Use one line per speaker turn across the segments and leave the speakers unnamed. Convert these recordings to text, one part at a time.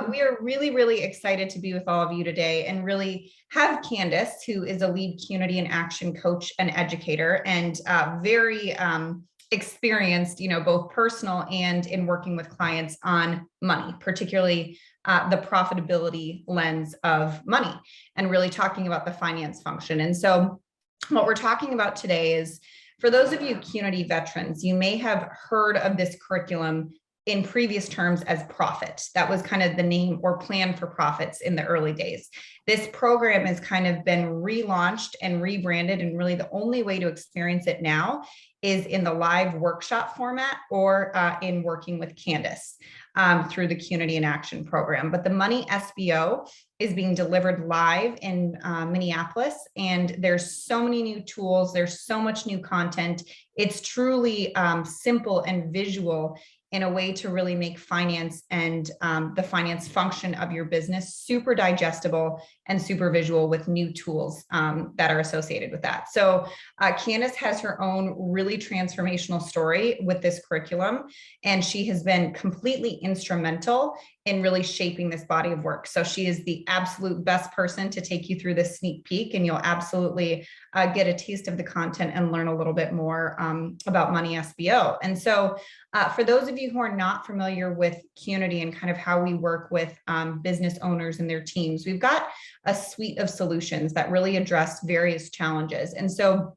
We are really excited to be with all of you today and really have Candice, who is a lead Qnity and action coach and educator, and very experienced, both personal and in working with clients on money, particularly the profitability lens of money, and really talking about the finance function. And so what we're talking about today is, for those of you Qnity veterans, you may have heard of this curriculum in previous terms as Profit. That was kind of the name or plan for profits in the early days. This program has kind of been relaunched and rebranded, and really the only way to experience it now is in the live workshop format or in working with Candice through the Qnity in Action program. But the Money SBO is being delivered live in Minneapolis, and there's so many new tools. There's so much new content. It's truly simple and visual in a way to really make finance and the finance function of your business super digestible and super visual with new tools that are associated with that. So Candice has her own really transformational story with this curriculum, and she has been completely instrumental in really shaping this body of work. So she is the absolute best person to take you through this sneak peek, and you'll absolutely get a taste of the content and learn a little bit more about Money SBO. And so for those of you who are not familiar with Qnity and kind of how we work with business owners and their teams, we've got a suite of solutions that really address various challenges. And so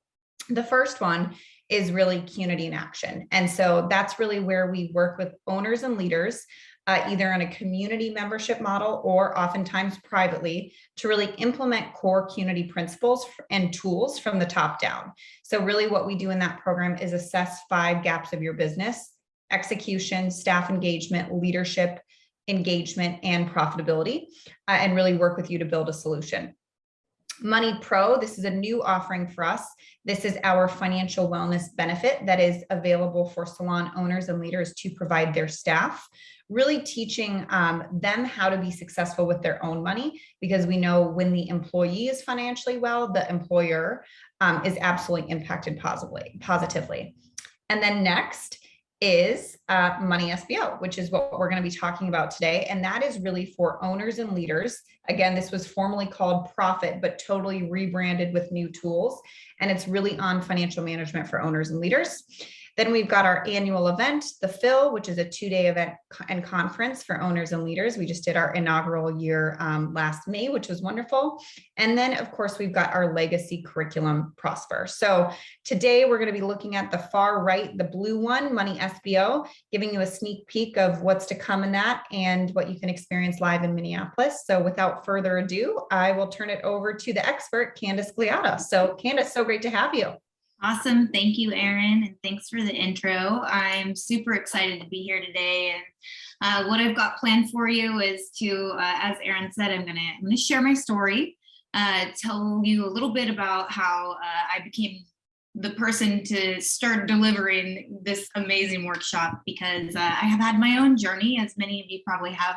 the first one is really Qnity in Action. And so that's really where we work with owners and leaders, either on a community membership model or oftentimes privately, to really implement core Qnity principles and tools from the top down. So really what we do in that program is assess 5 gaps of your business: execution, staff engagement, leadership, engagement, and profitability, and really work with you to build a solution. Money Pro, this is a new offering for us. This is our financial wellness benefit that is available for salon owners and leaders to provide their staff, really teaching them how to be successful with their own money, because we know when the employee is financially well, the employer is absolutely impacted positively. And then next is Money SBO, which is what we're going to be talking about today. And that is really for owners and leaders. Again, this was formerly called Profit, but totally rebranded with new tools. And it's really on financial management for owners and leaders. Then we've got our annual event, the Phil, which is a 2-day event and conference for owners and leaders. We just did our inaugural year last May, which was wonderful. And then, of course, we've got our legacy curriculum, Prosper. So today we're going to be looking at the far right, the blue one, Money SBO, giving you a sneak peek of what's to come in that and what you can experience live in Minneapolis. So without further ado, I will turn it over to the expert, Candice Gliada. So Candice, so great to have you.
Awesome. Thank you, Erin, and thanks for the intro. I'm super excited to be here today. And what I've got planned for you is to, as Erin said, I'm gonna share my story, tell you a little bit about how I became the person to start delivering this amazing workshop, because I have had my own journey, as many of you probably have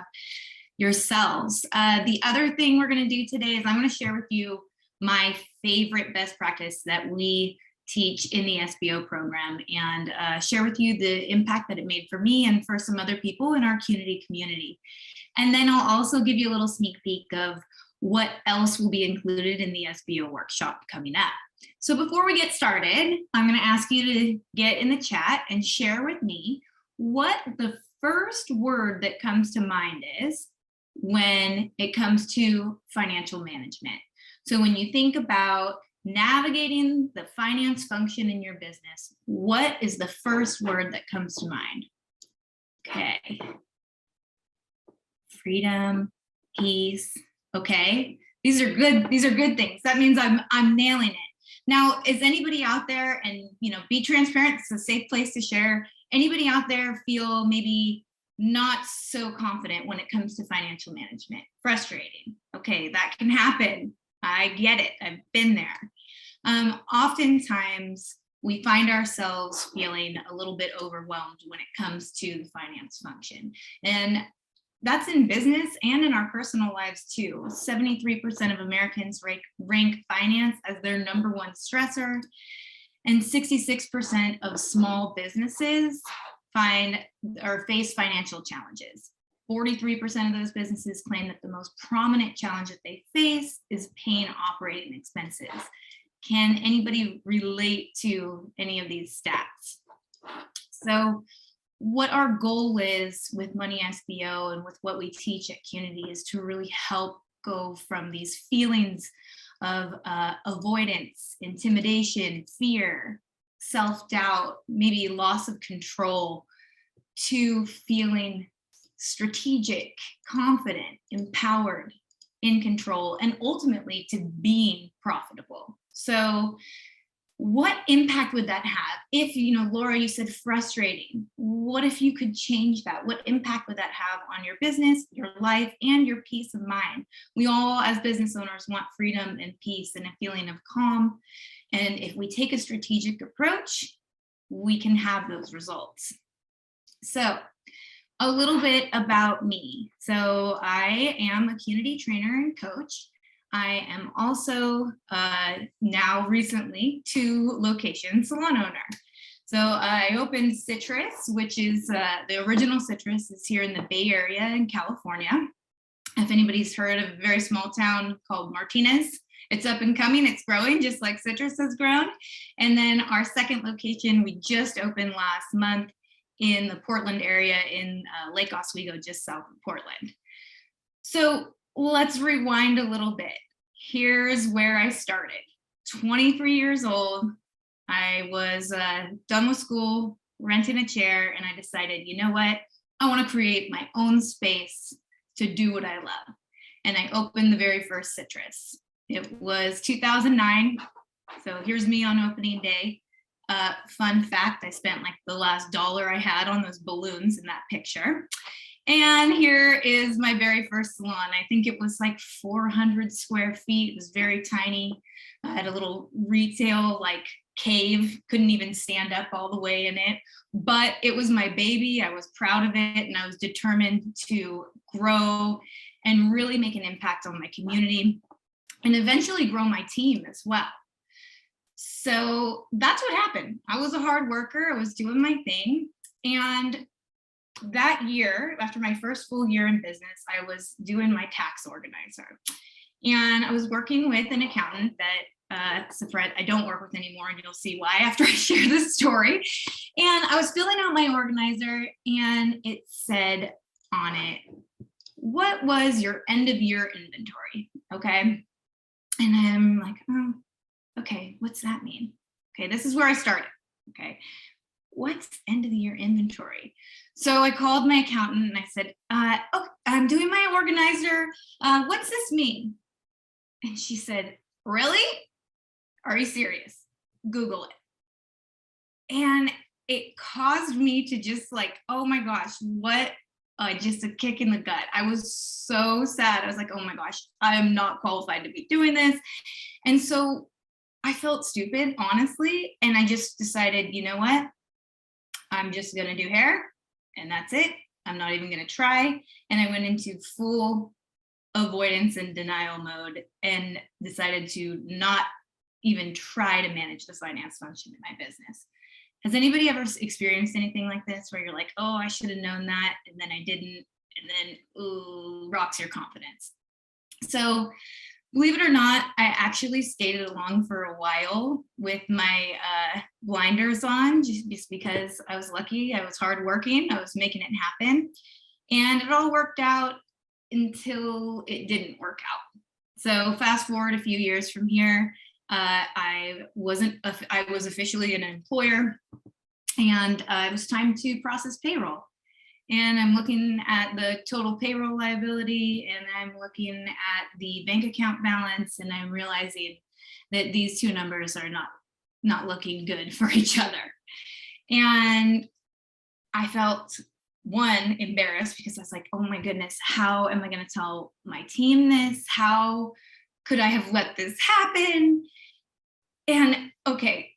yourselves. The other thing we're going to do today is I'm going to share with you my favorite best practice that we teach in the SBO program, and share with you the impact that it made for me and for some other people in our Qnity community. And then I'll also give you a little sneak peek of what else will be included in the SBO workshop coming up. So before we get started, I'm going to ask you to get in the chat and share with me what the first word that comes to mind is when it comes to financial management. So when you think about navigating the finance function in your business, what is the first word that comes to mind? Okay. Freedom, peace. Okay. These are good things. That means I'm nailing it. Now, is anybody out there, and be transparent, it's a safe place to share. Anybody out there feel maybe not so confident when it comes to financial management? Frustrating. Okay, that can happen. I get it. I've been there. Oftentimes, we find ourselves feeling a little bit overwhelmed when it comes to the finance function. And that's in business and in our personal lives too. 73% of Americans rank finance as their number one stressor, and 66% of small businesses face financial challenges. 43% of those businesses claim that the most prominent challenge that they face is paying operating expenses. Can anybody relate to any of these stats? So what our goal is with Money SBO and with what we teach at Qnity is to really help go from these feelings of avoidance, intimidation, fear, self-doubt, maybe loss of control, to feeling strategic, confident, empowered, in control, and ultimately to being profitable. So what impact would that have? If, Laura, you said frustrating. What if you could change that? What impact would that have on your business, your life, and your peace of mind? We all, as business owners, want freedom and peace and a feeling of calm. And if we take a strategic approach, we can have those results. So a little bit about me. So I am a Qnity trainer and coach. I am also now recently 2-location salon owner. So I opened Citrus, which is the original Citrus is here in the Bay Area in California. If anybody's heard of a very small town called Martinez, it's up and coming, it's growing just like Citrus has grown. And then our second location, we just opened last month in the Portland area in Lake Oswego, just south of Portland. So let's rewind a little bit. Here's where I started. 23 years old. I was done with school, renting a chair, and I decided, you know what? I want to create my own space to do what I love. And I opened the very first Citrus. It was 2009. So here's me on opening day. Fun fact, I spent like the last $1 I had on those balloons in that picture. And here is my very first salon. I think it was like 400 square feet. It was very tiny. I had a little retail like cave, couldn't even stand up all the way in it, but it was my baby. I was proud of it, and I was determined to grow and really make an impact on my community and eventually grow my team as well. So that's what happened. I was a hard worker. I was doing my thing. And that year, after my first full year in business, I was doing my tax organizer. And I was working with an accountant that I don't work with anymore, and you'll see why after I share this story. And I was filling out my organizer, and it said on it, what was your end of year inventory? Okay. And I'm like, oh, okay, what's that mean? Okay, this is where I started. Okay, what's end of the year inventory? So I called my accountant and I said, oh, I'm doing my organizer. What's this mean? And she said, really? Are you serious? Google it. And it caused me to just like, oh my gosh, what? Just a kick in the gut. I was so sad. I was like, oh my gosh, I am not qualified to be doing this. And so I felt stupid, honestly. And I just decided, you know what? I'm just going to do hair and that's it. I'm not even going to try. And I went into full avoidance and denial mode and decided to not even try to manage the finance function in my business. Has anybody ever experienced anything like this where you're like, oh, I should have known that, and then I didn't, and then, ooh, rocks your confidence? So believe it or not, I actually skated along for a while with my blinders on, just because I was lucky. I was hardworking. I was making it happen. And it all worked out until it didn't work out. So fast forward a few years from here, I was officially an employer, and it was time to process payroll. And I'm looking at the total payroll liability, and I'm looking at the bank account balance, and I'm realizing that these two numbers are not looking good for each other. And I felt, one, embarrassed, because I was like, oh my goodness, how am I going to tell my team this? How could I have let this happen? And okay,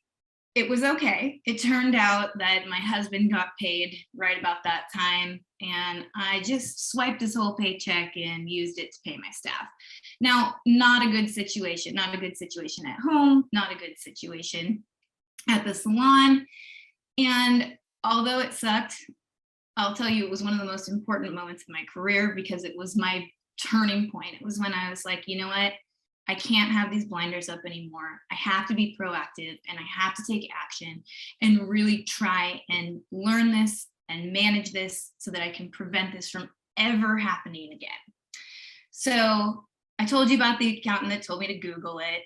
it was okay. It turned out that my husband got paid right about that time, and I just swiped his whole paycheck and used it to pay my staff. Now, not a good situation, not a good situation at home, not a good situation at the salon. And although it sucked, I'll tell you, it was one of the most important moments of my career because it was my turning point. It was when I was like, you know what? I can't have these blinders up anymore. I have to be proactive and I have to take action and really try and learn this and manage this so that I can prevent this from ever happening again. So I told you about the accountant that told me to Google it.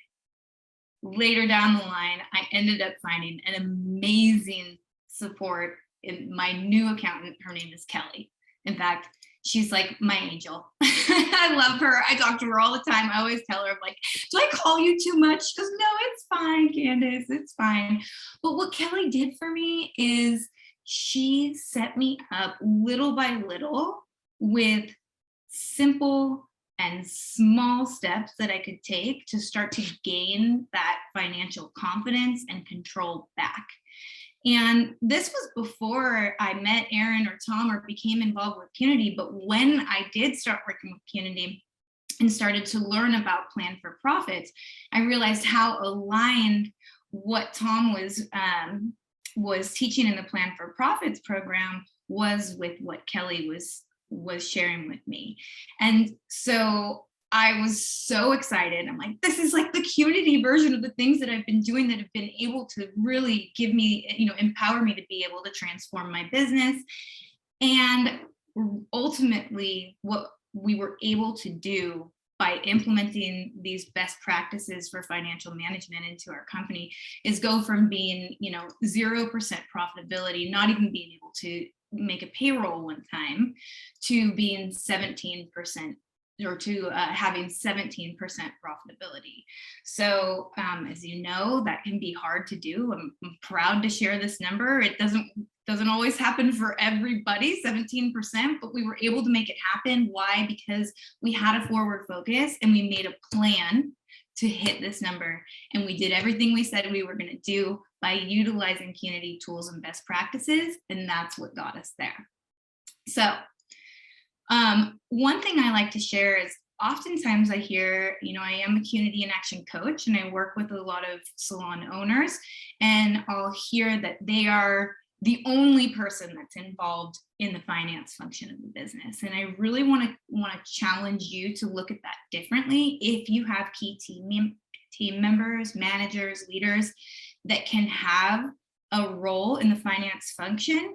Later down the line, I ended up finding an amazing support in my new accountant. Her name is Kelly. In fact, she's like my angel. I love her. I talk to her all the time. I always tell her, I'm like, do I call you too much? She goes, no, it's fine, Candice, it's fine. But what Kelly did for me is she set me up little by little with simple and small steps that I could take to start to gain that financial confidence and control back. And this was before I met Aaron or Tom or became involved with Qnity. But when I did start working with Qnity and started to learn about Plan for Profits, I realized how aligned what Tom was teaching in the Plan for Profits program was with what Kelly was sharing with me. And so I was so excited. I'm like, this is like the Qnity version of the things that I've been doing that have been able to really give me, empower me to be able to transform my business. And ultimately, what we were able to do by implementing these best practices for financial management into our company is go from being, 0% profitability, not even being able to make a payroll one time, to being 17% or to having 17% profitability. So as you know, that can be hard to do. I'm proud to share this number. It doesn't always happen for everybody, 17%, but we were able to make it happen. Why? Because we had a forward focus and we made a plan to hit this number. And we did everything we said we were going to do by utilizing Qnity tools and best practices. And that's what got us there. So one thing I like to share is oftentimes I hear, I am a Qnity in Action coach and I work with a lot of salon owners, and I'll hear that they are the only person that's involved in the finance function of the business. And I really want to challenge you to look at that differently. If you have key team members, managers, leaders that can have a role in the finance function,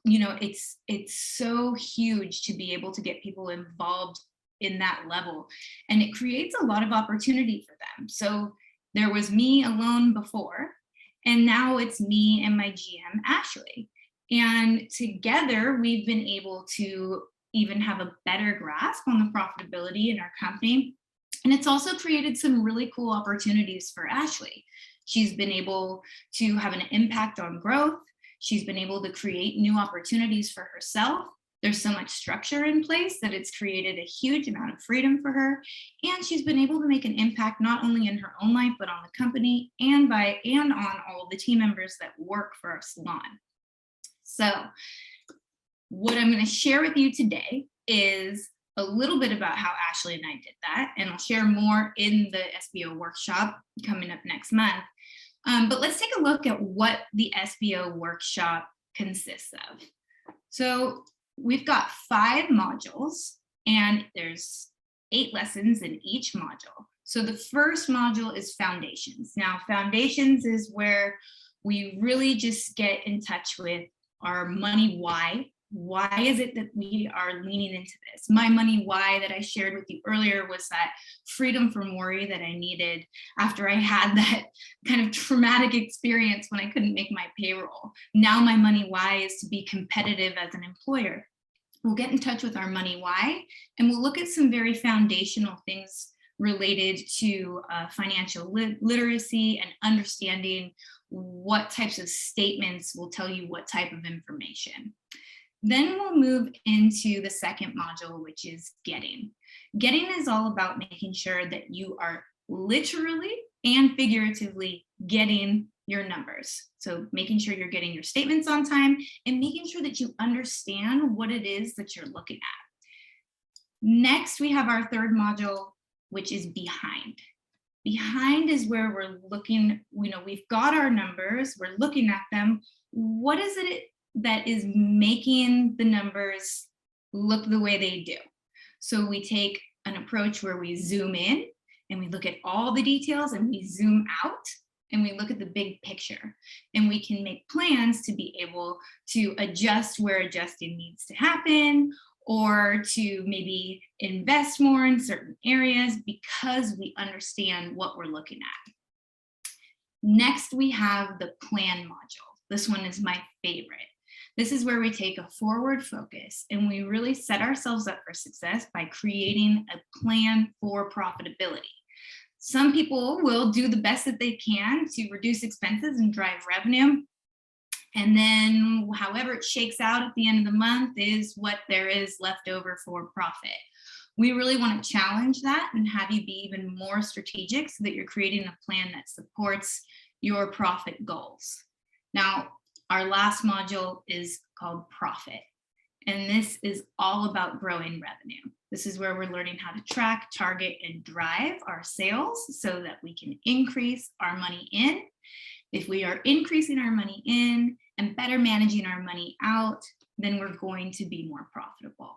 it's so huge to be able to get people involved in that level, and it creates a lot of opportunity for them. So there was me alone before, and now it's me and my GM, Ashley. And together we've been able to even have a better grasp on the profitability in our company. And it's also created some really cool opportunities for Ashley. She's been able to have an impact on growth. She's been able to create new opportunities for herself. There's so much structure in place that it's created a huge amount of freedom for her. And she's been able to make an impact not only in her own life, but on the company and on all of the team members that work for our salon. So what I'm going to share with you today is a little bit about how Ashley and I did that. And I'll share more in the SBO workshop coming up next month. But let's take a look at what the SBO workshop consists of. So we've got 5 modules and there's 8 lessons in each module. So the first module is foundations. Now, foundations is where we really just get in touch with our money why. Why is it that we are leaning into this? My money why that I shared with you earlier was that freedom from worry that I needed after I had that kind of traumatic experience when I couldn't make my payroll. Now my money why is to be competitive as an employer. We'll get in touch with our money why, and we'll look at some very foundational things related to financial literacy and understanding what types of statements will tell you what type of information. Then we'll move into the second module, which is getting. Getting is all about making sure that you are literally and figuratively getting your numbers. So making sure you're getting your statements on time and making sure that you understand what it is that you're looking at. Next, we have our third module, which is behind. Behind is where we're looking, we've got our numbers, we're looking at them. What is it that is making the numbers look the way they do. So we take an approach where we zoom in and we look at all the details, and we zoom out and we look at the big picture, and we can make plans to be able to adjust where adjusting needs to happen, or to maybe invest more in certain areas because we understand what we're looking at. Next, we have the plan module. This one is my favorite. This is where we take a forward focus and we really set ourselves up for success by creating a plan for profitability. Some people will do the best that they can to reduce expenses and drive revenue. And then however it shakes out at the end of the month is what there is left over for profit. We really want to challenge that and have you be even more strategic so that you're creating a plan that supports your profit goals. Now, our last module is called profit. And this is all about growing revenue. This is where we're learning how to track, target, and drive our sales so that we can increase our money in. If we are increasing our money in and better managing our money out, then we're going to be more profitable.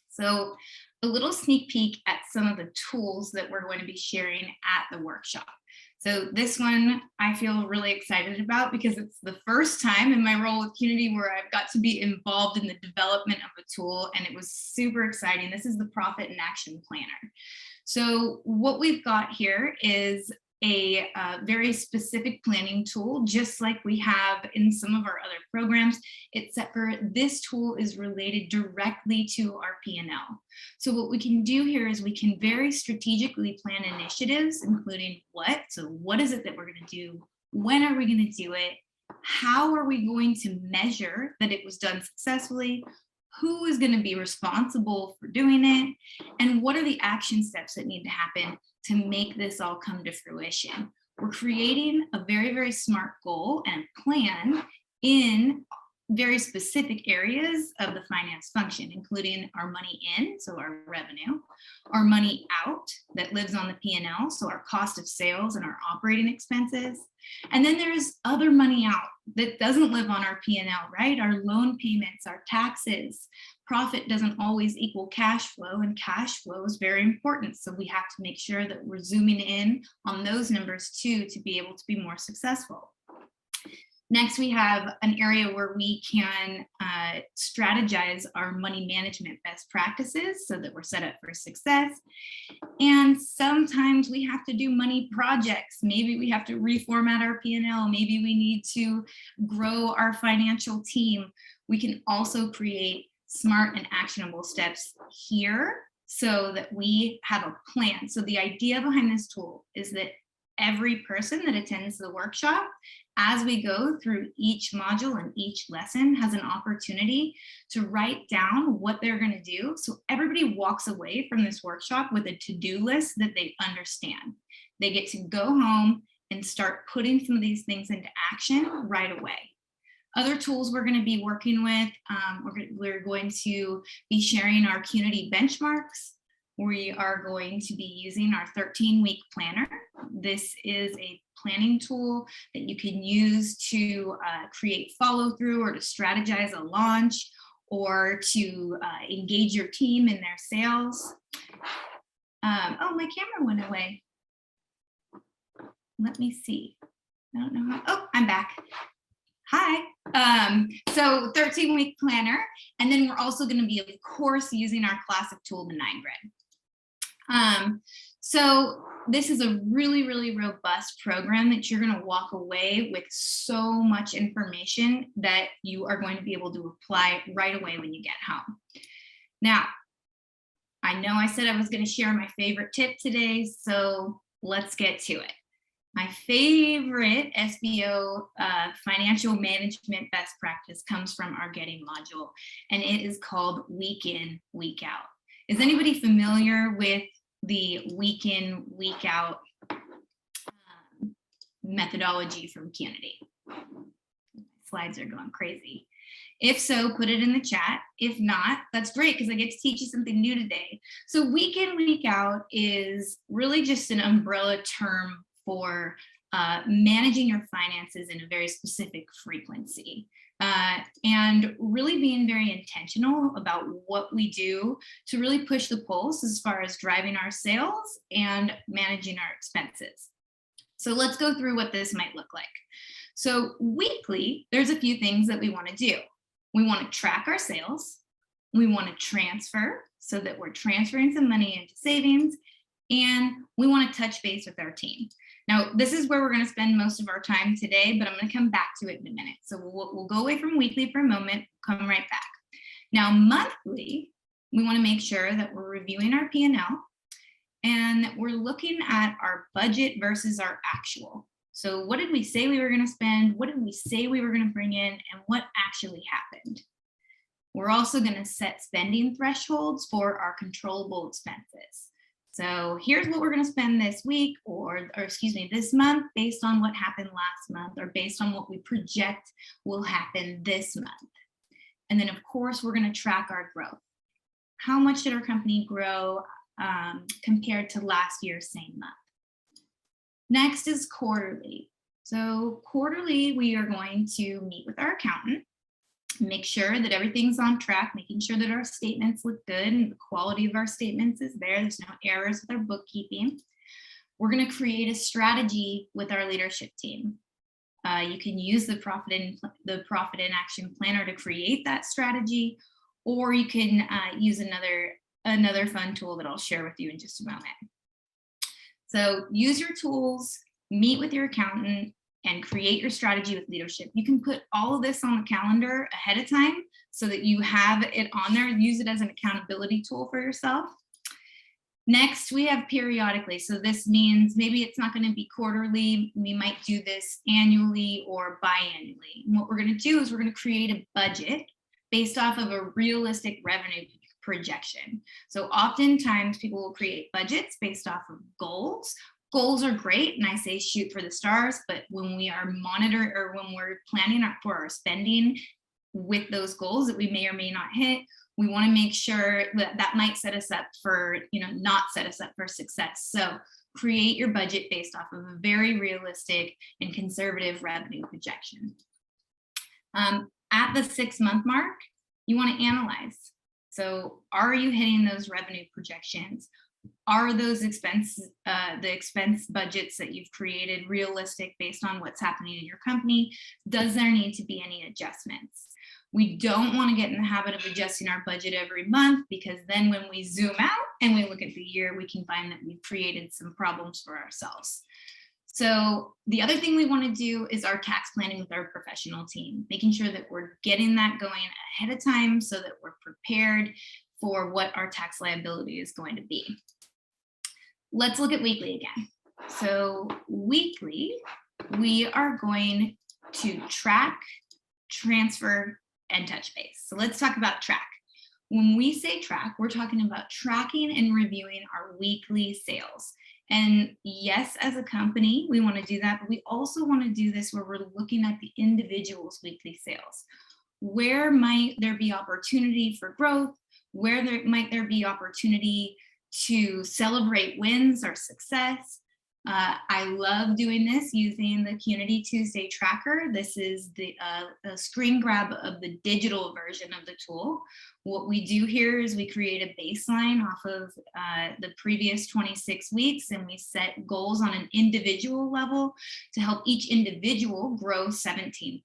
So a little sneak peek at some of the tools that we're going to be sharing at the workshop. So this one I feel really excited about because it's the first time in my role with Qnity where I've got to be involved in the development of a tool, and it was super exciting. This is the Profit in Action Planner. So what we've got here is a very specific planning tool, just like we have in some of our other programs, except for this tool is related directly to our P&L. So what we can do here is we can very strategically plan initiatives, including what is it that we're going to do? When are we going to do it? How are we going to measure that it was done successfully? Who is going to be responsible for doing it? And what are the action steps that need to happen to make this all come to fruition? We're creating a very, very smart goal and plan in very specific areas of the finance function, including our money in, so our revenue, our money out that lives on the P&L, so our cost of sales and our operating expenses. And then there's other money out that doesn't live on our P&L, right? Our loan payments, our taxes. Profit doesn't always equal cash flow, and cash flow is very important. So we have to make sure that we're zooming in on those numbers too to be able to be more successful. Next, we have an area where we can strategize our money management best practices so that we're set up for success. And sometimes we have to do money projects. Maybe we have to reformat our P&L. Maybe we need to grow our financial team. We can also create smart and actionable steps here so that we have a plan. So the idea behind this tool is that every person that attends the workshop, as we go through each module and each lesson, has an opportunity to write down what they're going to do. So everybody walks away from this workshop with a to-do list that they understand. They get to go home and start putting some of these things into action right away. Other tools we're going to be working with, we're going to be sharing our Qnity benchmarks. We are going to be using our 13-week planner. This is a planning tool that you can use to create follow-through or to strategize a launch or to engage your team in their sales. Oh, my camera went away. Let me see. I don't know how. Oh, I'm back. Hi. So 13-week planner. And then we're also going to be, of course, using our classic tool, the 9-grid. So this is a really, really robust program that you're going to walk away with so much information that you are going to be able to apply right away when you get home. Now, I know I said I was going to share my favorite tip today, so let's get to it. My favorite SBO financial management best practice comes from our Getting module, and it is called Week In, Week Out. Is anybody familiar with the week in, week out methodology from Qnity? Slides are going crazy. If so, put it in the chat. If not, that's great because I get to teach you something new today. So week in, week out is really just an umbrella term for managing your finances in a very specific frequency. and really being very intentional about what we do to really push the pulse as far as driving our sales and managing our expenses. So let's go through what this might look like. So weekly, there's a few things that we want to do. We want to track our sales. We want to transfer so that we're transferring some money into savings, and we want to touch base with our team. Now, this is where we're going to spend most of our time today, but I'm going to come back to it in a minute. So we'll go away from weekly for a moment, come right back. Now, monthly, we want to make sure that we're reviewing our P&L and that we're looking at our budget versus our actual. So what did we say we were going to spend? What did we say we were going to bring in? And what actually happened? We're also going to set spending thresholds for our controllable expenses. So here's what we're going to spend this week or excuse me, this month based on what happened last month or based on what we project will happen this month. And then, of course, we're going to track our growth. How much did our company grow compared to last year's same month? Next is quarterly. So quarterly, we are going to meet with our accountant, make sure that everything's on track, making sure that our statements look good and the quality of our statements is there. There's no errors with our bookkeeping. We're going to create a strategy with our leadership team. You can use the profit and action planner to create that strategy, or you can use another fun tool that I'll share with you in just a moment. So use your tools, meet with your accountant, and create your strategy with leadership. You can put all of this on the calendar ahead of time so that you have it on there. Use it as an accountability tool for yourself. Next, we have periodically. So this means maybe it's not going to be quarterly. We might do this annually or biannually. And what we're going to do is we're going to create a budget based off of a realistic revenue projection. So oftentimes people will create budgets based off of goals. Goals are great, and I say shoot for the stars, but when we are monitoring or when we're planning for our spending with those goals that we may or may not hit, we want to make sure that that might set us up for, not set us up for success. So create your budget based off of a very realistic and conservative revenue projection. At the 6-month mark, you want to analyze. So are you hitting those revenue projections? Are those the expense budgets that you've created realistic based on what's happening in your company? Does there need to be any adjustments? We don't want to get in the habit of adjusting our budget every month, because then when we zoom out and we look at the year, we can find that we've created some problems for ourselves. So the other thing we want to do is our tax planning with our professional team, making sure that we're getting that going ahead of time so that we're prepared for what our tax liability is going to be. Let's look at weekly again. So weekly, we are going to track, transfer, and touch base. So let's talk about track. When we say track, we're talking about tracking and reviewing our weekly sales. And yes, as a company, we want to do that, but we also want to do this where we're looking at the individual's weekly sales. Where might there be opportunity for growth? Where might there be opportunity to celebrate wins or success? I love doing this using the Qnity Tuesday tracker. This is the a screen grab of the digital version of the tool. What we do here is we create a baseline off of the previous 26 weeks, and we set goals on an individual level to help each individual grow 17%.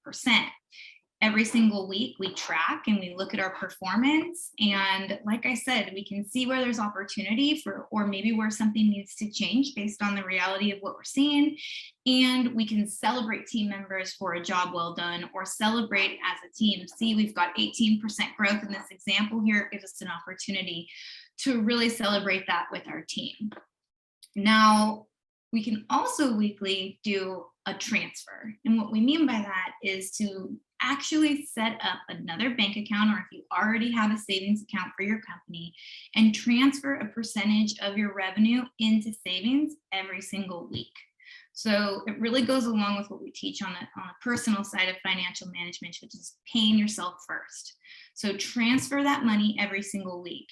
Every single week we track and we look at our performance, and like I said, we can see where there's opportunity or maybe where something needs to change based on the reality of what we're seeing, and we can celebrate team members for a job well done or celebrate as a team. See, we've got 18% growth in this example here. It gives us an opportunity to really celebrate that with our team. Now, we can also weekly do a transfer, and what we mean by that is to actually set up another bank account, or if you already have a savings account for your company, and transfer a percentage of your revenue into savings every single week. So it really goes along with what we teach on a personal side of financial management, which is paying yourself first. So transfer that money every single week.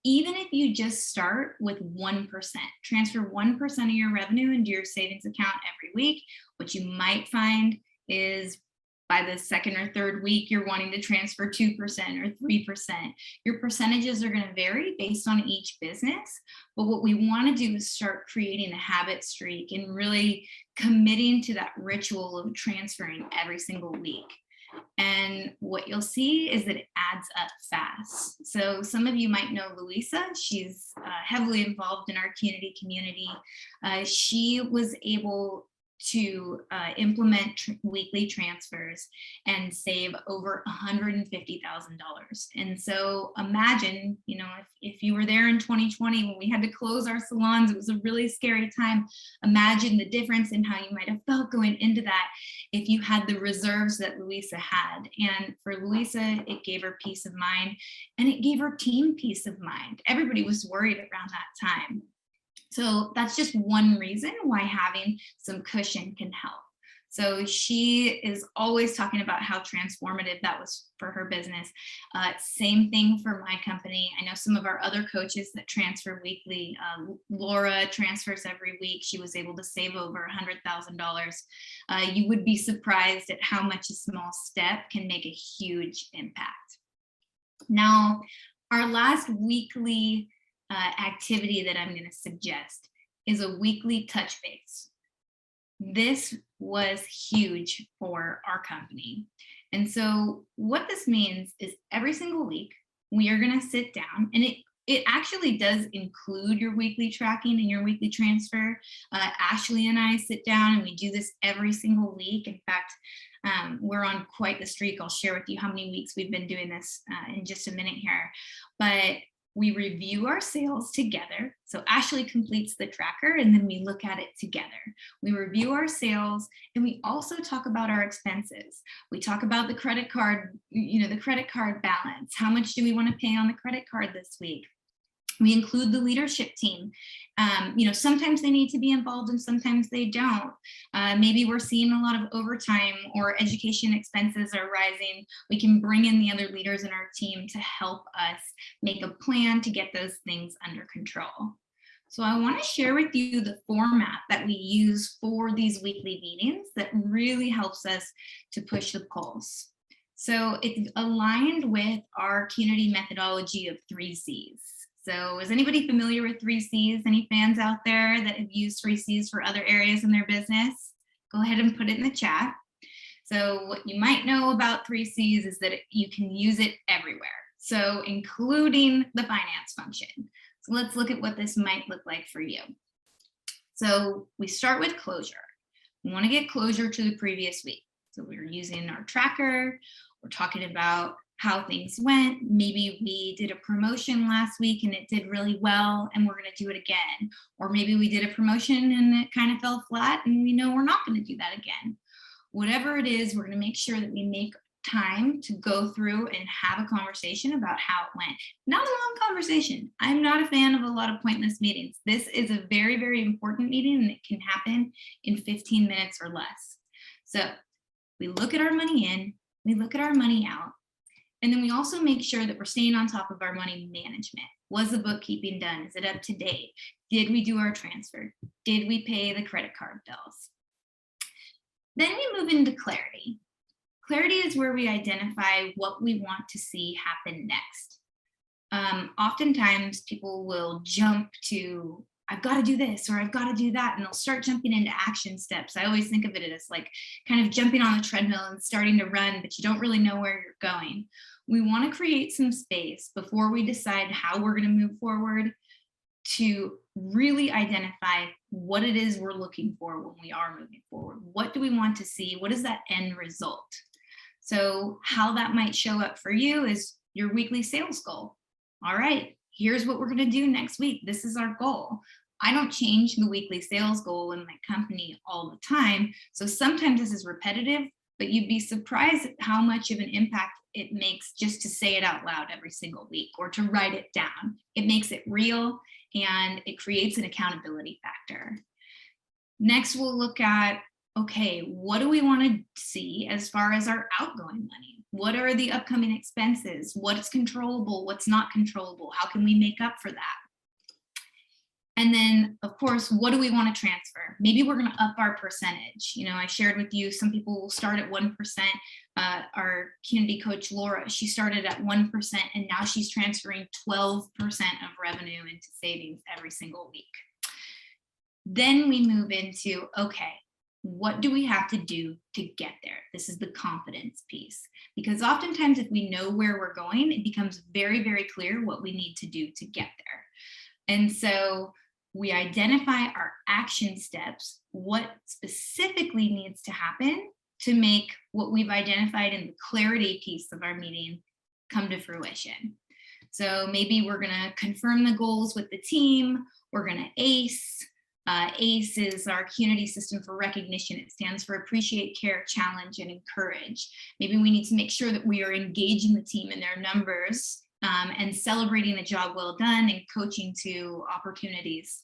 Even if you just start with 1%, transfer 1% of your revenue into your savings account every week. What you might find is By the second or third week, you're wanting to transfer 2% or 3%. Your percentages are going to vary based on each business. But what we want to do is start creating a habit streak and really committing to that ritual of transferring every single week. And what you'll see is that it adds up fast. So some of you might know Louisa. She's heavily involved in our Qnity community. She was able to implement weekly transfers and save over $150,000. And so imagine, you know, if you were there in 2020 when we had to close our salons, it was a really scary time. Imagine the difference in how you might have felt going into that if you had the reserves that Louisa had. And for Louisa, it gave her peace of mind, and it gave her team peace of mind. Everybody was worried around that time. So that's just one reason why having some cushion can help. So she is always talking about how transformative that was for her business. Same thing for my company. I know some of our other coaches that transfer weekly. Laura transfers every week. She was able to save over $100,000. You would be surprised at how much a small step can make a huge impact. Now, our last weekly activity that I'm going to suggest is a weekly touch base. This was huge for our company. And so what this means is every single week we are going to sit down, and it actually does include your weekly tracking and your weekly transfer. Ashley and I sit down and we do this every single week. In fact, we're on quite the streak. I'll share with you how many weeks we've been doing this in just a minute here. But we review our sales together. So Ashley completes the tracker and then we look at it together. We review our sales and we also talk about our expenses. We talk about the credit card, the credit card balance. How much do we want to pay on the credit card this week? We include the leadership team. Sometimes they need to be involved and sometimes they don't. Maybe we're seeing a lot of overtime or education expenses are rising. We can bring in the other leaders in our team to help us make a plan to get those things under control. So I want to share with you the format that we use for these weekly meetings that really helps us to push the pulse. So it's aligned with our Qnity methodology of 3 C's. So is anybody familiar with 3 C's? Any fans out there that have used 3 C's for other areas in their business? Go ahead and put it in the chat. So what you might know about 3 C's is that you can use it everywhere. So including the finance function. So let's look at what this might look like for you. So we start with closure. We want to get closure to the previous week. So we're using our tracker. We're talking about how things went. Maybe we did a promotion last week and it did really well and we're going to do it again. Or maybe we did a promotion and it kind of fell flat and we know we're not going to do that again. Whatever it is, we're going to make sure that we make time to go through and have a conversation about how it went. Not a long conversation. I'm not a fan of a lot of pointless meetings. This is a very, very important meeting and it can happen in 15 minutes or less. So we look at our money in, we look at our money out, and then we also make sure that we're staying on top of our money management. Was the bookkeeping done? Is it up to date? Did we do our transfer? Did we pay the credit card bills? Then we move into clarity. Clarity is where we identify what we want to see happen next. Oftentimes people will jump to, I've got to do this or I've got to do that, and they'll start jumping into action steps. I always think of it as like kind of jumping on the treadmill and starting to run, but you don't really know where you're going. We want to create some space before we decide how we're going to move forward to really identify what it is we're looking for when we are moving forward. What do we want to see? What is that end result? So how that might show up for you is your weekly sales goal. All right, here's what we're going to do next week. This is our goal. I don't change the weekly sales goal in my company all the time. So sometimes this is repetitive, but you'd be surprised at how much of an impact it makes just to say it out loud every single week or to write it down. It makes it real and it creates an accountability factor. Next, we'll look at, okay, what do we want to see as far as our outgoing money? What are the upcoming expenses? What's controllable? What's not controllable? How can we make up for that? And then, of course, what do we want to transfer? Maybe we're going to up our percentage. You know, I shared with you, some people will start at 1%. Our Qnity coach, Laura, she started at 1%, and now she's transferring 12% of revenue into savings every single week. Then we move into, okay, what do we have to do to get there? This is the confidence piece, because oftentimes if we know where we're going, it becomes very, very clear what we need to do to get there. And so we identify our action steps, what specifically needs to happen to make what we've identified in the clarity piece of our meeting come to fruition. So maybe we're going to confirm the goals with the team. We're going to ACE. ACE is our Qnity system for recognition. It stands for appreciate, care, challenge, and encourage. Maybe we need to make sure that we are engaging the team in their numbers and celebrating a job well done and coaching to opportunities.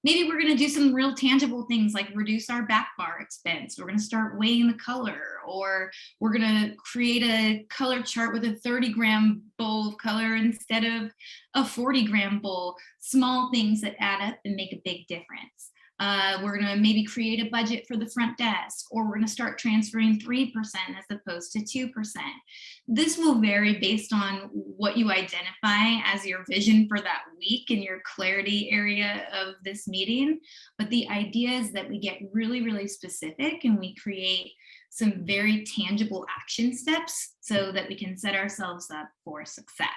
Maybe we're going to do some real tangible things like reduce our back bar expense. We're going to start weighing the color, or we're going to create a color chart with a 30-gram bowl of color instead of a 40-gram bowl. Small things that add up and make a big difference. We're going to maybe create a budget for the front desk, or we're going to start transferring 3% as opposed to 2%. This will vary based on what you identify as your vision for that week and your clarity area of this meeting. But the idea is that we get really, really specific and we create some very tangible action steps so that we can set ourselves up for success.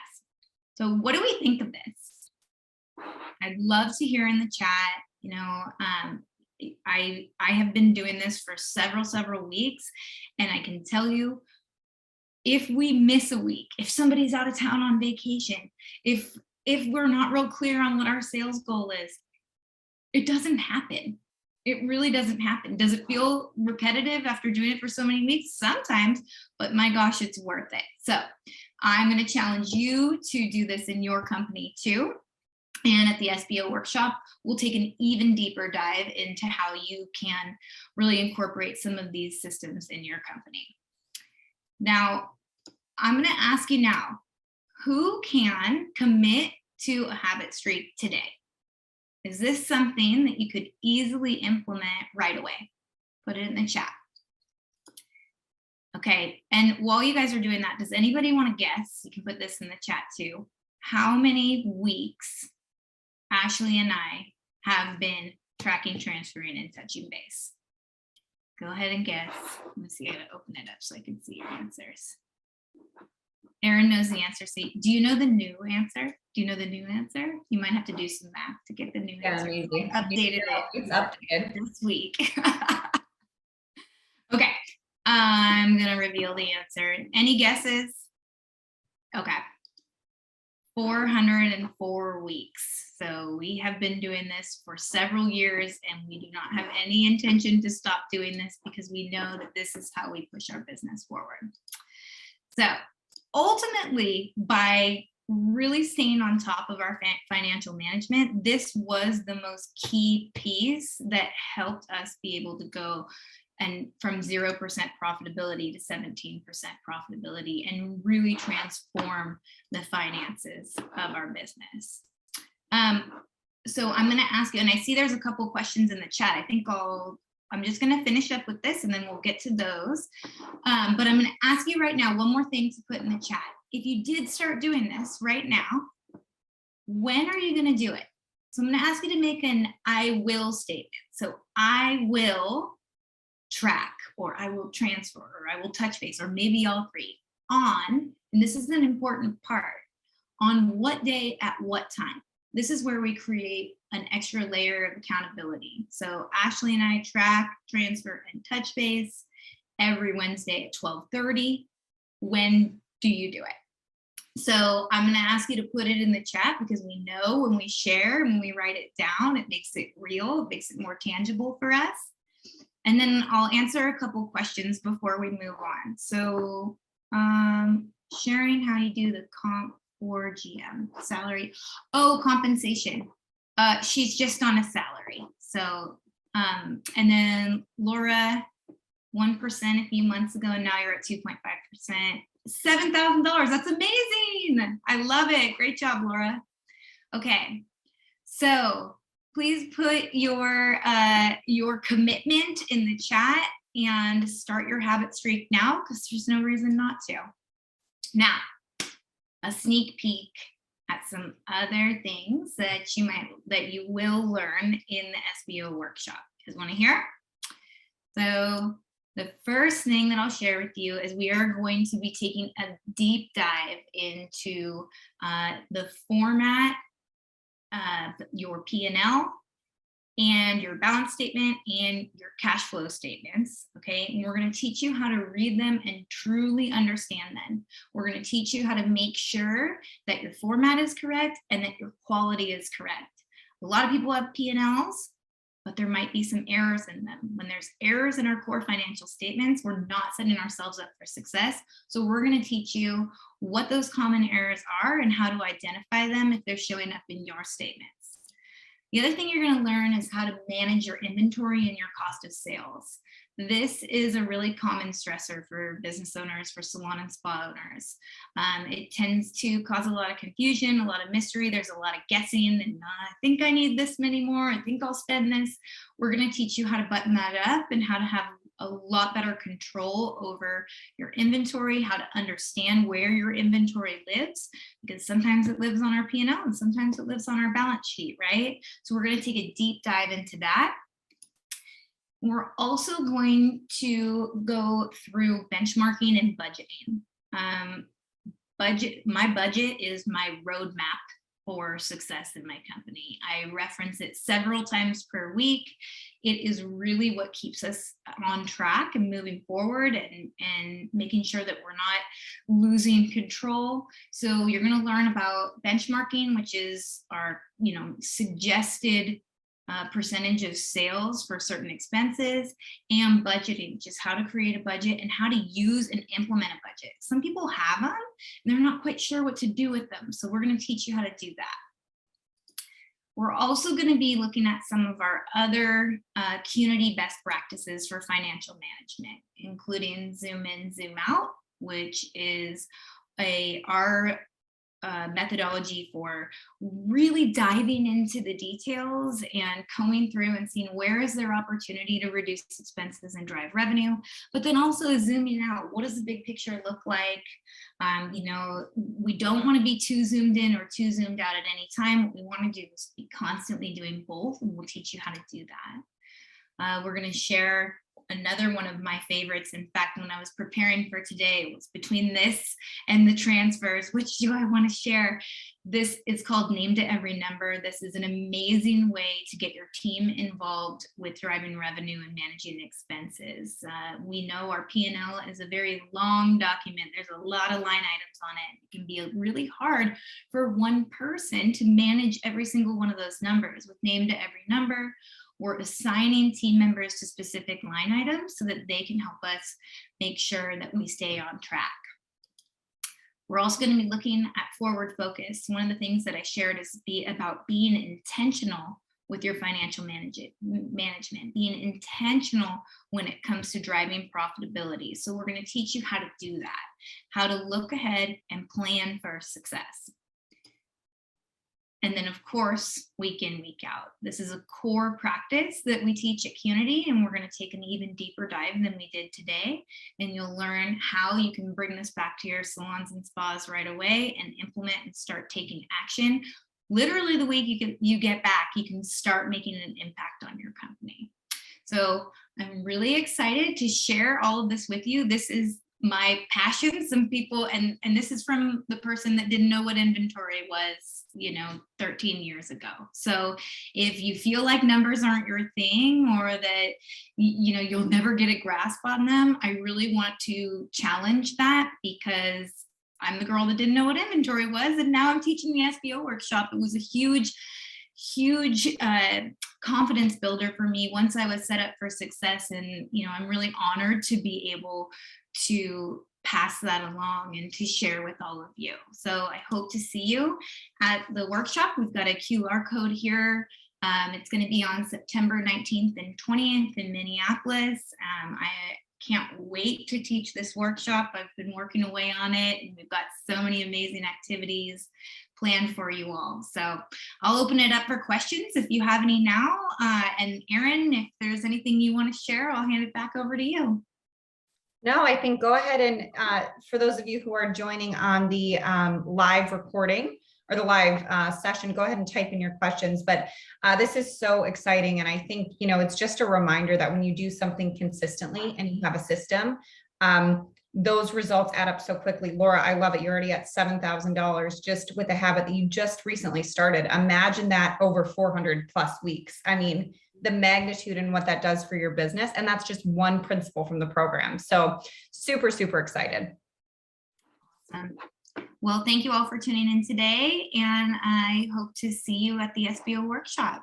So what do we think of this? I'd love to hear in the chat. You know, I have been doing this for several weeks, and I can tell you, if we miss a week, if somebody's out of town on vacation, if we're not real clear on what our sales goal is, it doesn't happen. It really doesn't happen. Does it feel repetitive after doing it for so many weeks? Sometimes, but my gosh, it's worth it. So I'm going to challenge you to do this in your company too. And at the SBO workshop, we'll take an even deeper dive into how you can really incorporate some of these systems in your company. Now, I'm going to ask you now, who can commit to a habit streak today? Is this something that you could easily implement right away? Put it in the chat. Okay, and while you guys are doing that, does anybody want to guess? You can put this in the chat too. How many weeks Ashley and I have been tracking, transferring, and touching base? Go ahead and guess. Let me see, I gotta open it up so I can see your answers. Erin knows the answer. So do you know the new answer? Do you know the new answer? You might have to do some math to get the new answer.
Easy.
Updated it.
It's updated
this week. Okay, I'm gonna reveal the answer. Any guesses? Okay. 404 weeks. So we have been doing this for several years, and we do not have any intention to stop doing this because we know that this is how we push our business forward. So ultimately, by really staying on top of our financial management, this was the most key piece that helped us be able to go and from 0% profitability to 17% profitability and really transform the finances of our business. So I'm going to ask you, and I see there's a couple questions in the chat. I think I'm just going to finish up with this and then we'll get to those. But I'm going to ask you right now, one more thing to put in the chat. If you did start doing this right now, when are you going to do it? So I'm going to ask you to make an I will statement. So I will track, or I will transfer, or I will touch base, or maybe all three on, and this is an important part, on what day at what time. This is where we create an extra layer of accountability. So Ashley and I track, transfer, and touch base every Wednesday at 12:30. When do you do it? So I'm going to ask you to put it in the chat, because we know when we share, when we write it down, it makes it real, it makes it more tangible for us. And then I'll answer a couple questions before we move on. So sharing how you do the comp for GM salary. Oh, compensation. She's just on a salary. So, and then Laura, 1% a few months ago, and now you're at 2.5%. $7,000. That's amazing. I love it. Great job, Laura. Okay. So please put your commitment in the chat and start your habit streak now, because there's no reason not to. Now, a sneak peek at some other things that you will learn in the SBO workshop. You guys want to hear? So the first thing that I'll share with you is we are going to be taking a deep dive into the format of your P&L and your balance statement and your cash flow statements, okay? And we're going to teach you how to read them and truly understand them. We're going to teach you how to make sure that your format is correct and that your quality is correct. A lot of people have P&Ls, but there might be some errors in them. When there's errors in our core financial statements, we're not setting ourselves up for success. So we're going to teach you what those common errors are and how to identify them if they're showing up in your statements. The other thing you're going to learn is how to manage your inventory and your cost of sales. This is a really common stressor for business owners, for salon and spa owners. It tends to cause a lot of confusion, a lot of mystery. There's a lot of guessing and I think I need this many more. I think I'll spend this. We're going to teach you how to button that up and how to have a lot better control over your inventory, how to understand where your inventory lives, because sometimes it lives on our P&L and sometimes it lives on our balance sheet, right? So we're going to take a deep dive into that. We're also going to go through benchmarking and budgeting. My budget is my roadmap for success in my company. I reference it several times per week. It is really what keeps us on track and moving forward and making sure that we're not losing control. So you're going to learn about benchmarking, which is our, suggested percentage of sales for certain expenses, and budgeting, just how to create a budget and how to use and implement a budget. Some people have them and they're not quite sure what to do with them. So we're going to teach you how to do that. We're also going to be looking at some of our other Qnity best practices for financial management, including zoom in, zoom out, which is our methodology for really diving into the details and combing through and seeing where is there opportunity to reduce expenses and drive revenue, but then also zooming out. What does the big picture look like? We don't want to be too zoomed in or too zoomed out at any time. What we want to do is be constantly doing both, and we'll teach you how to do that. We're going to share another one of my favorites. In fact, when I was preparing for today, it was between this and the transfers, which do I want to share? This is called Name to Every Number. This is an amazing way to get your team involved with driving revenue and managing expenses. We know our P&L is a very long document. There's a lot of line items on it. It can be really hard for one person to manage every single one of those numbers. With Name to Every Number, we're assigning team members to specific line items so that they can help us make sure that we stay on track. We're also going to be looking at forward focus. One of the things that I shared is about being intentional with your financial management, being intentional when it comes to driving profitability. So we're going to teach you how to do that, how to look ahead and plan for success. And then, of course, week in, week out. This is a core practice that we teach at Qnity, and we're going to take an even deeper dive than we did today. And you'll learn how you can bring this back to your salons and spas right away and implement and start taking action. Literally, the week you get back, you can start making an impact on your company. So I'm really excited to share all of this with you. This is my passion. Some people, and this is from the person that didn't know what inventory was, 13 years ago. So if you feel like numbers aren't your thing, or that, you'll never get a grasp on them, I really want to challenge that, because I'm the girl that didn't know what inventory was. And now I'm teaching the SBO workshop. It was a huge confidence builder for me once I was set up for success. And, I'm really honored to be able to pass that along and to share with all of you. So I hope to see you at the workshop. We've got a QR code here. It's going to be on September 19th and 20th in Minneapolis. I can't wait to teach this workshop. I've been working away on it, and we've got so many amazing activities planned for you all. So I'll open it up for questions if you have any now. And Erin, if there's anything you want to share, I'll hand it back over to you.
No, I think go ahead and for those of you who are joining on the live recording or the live session, go ahead and type in your questions. But this is so exciting. And I think, you know, it's just a reminder that when you do something consistently and you have a system, those results add up so quickly. Laura, I love it. You're already at $7,000 just with a habit that you just recently started. Imagine that over 400 plus weeks. I mean, the magnitude and what that does for your business. And that's just one principle from the program. So super, super excited.
Well, thank you all for tuning in today, and I hope to see you at the SBO workshop.